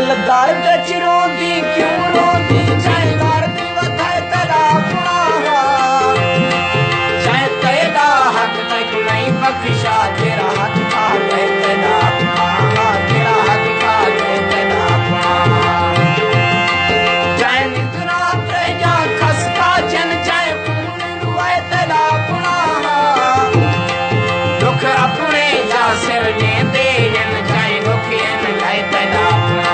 दिलदार बिच रोंदी क्यों रोंदी चाहे दर्द वधाए तेरा अपना चाहे तेरा हक तक नहीं बख्शा तेरा हक खा गए तेरा अपना तेरा हक खा गए तेरा अपना चाहे निद्रा तेजा खसका जन चाहे खून रुआए तेरा अपना दुख अपने या सिर ने दे चाहे दुख इन लाए तेरा अपना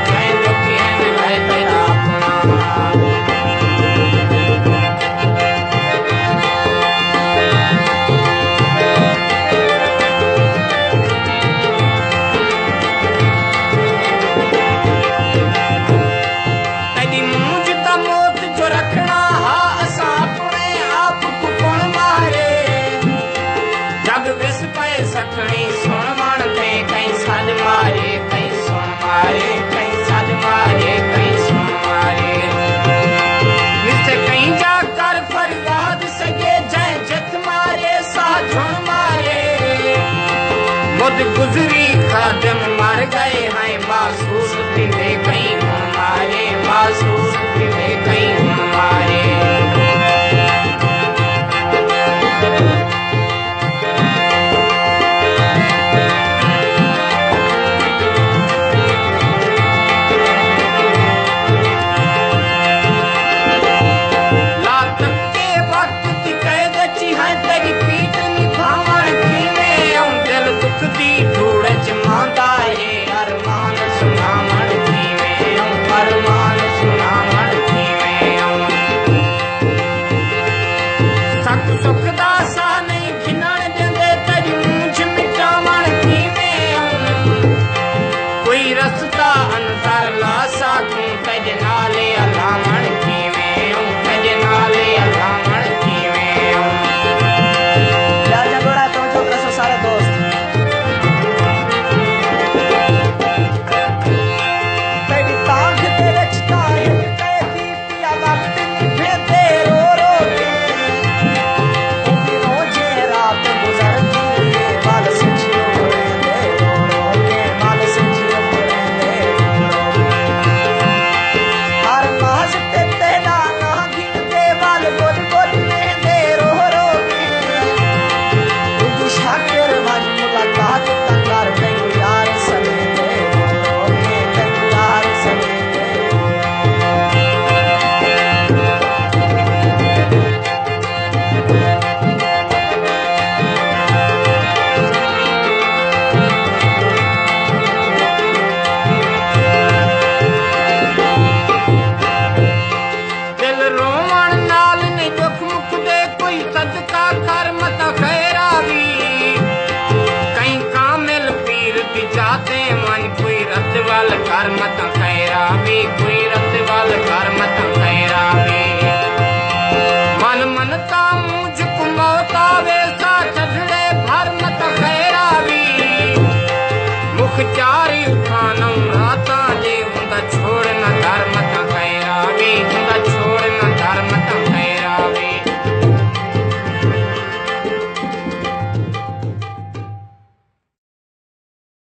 चाहे दुख इन लाए तेरा सकनी सुन मन पे कहीं सज मारे कहीं सुन मारे कहीं सज मारे कहीं सुन मारे मिस्ते कहीं जाकर फरियाद सके जय जित मारे साझुन मारे मुद गुजरी खादम मर गए हैं मासूस दिले कहीं मारे मासूस दिले कहीं मारे सुख दा सा नहीं खिनण देंदे तेरी मूंछ मिटावण कीवें कोई रस्ता अंदर ला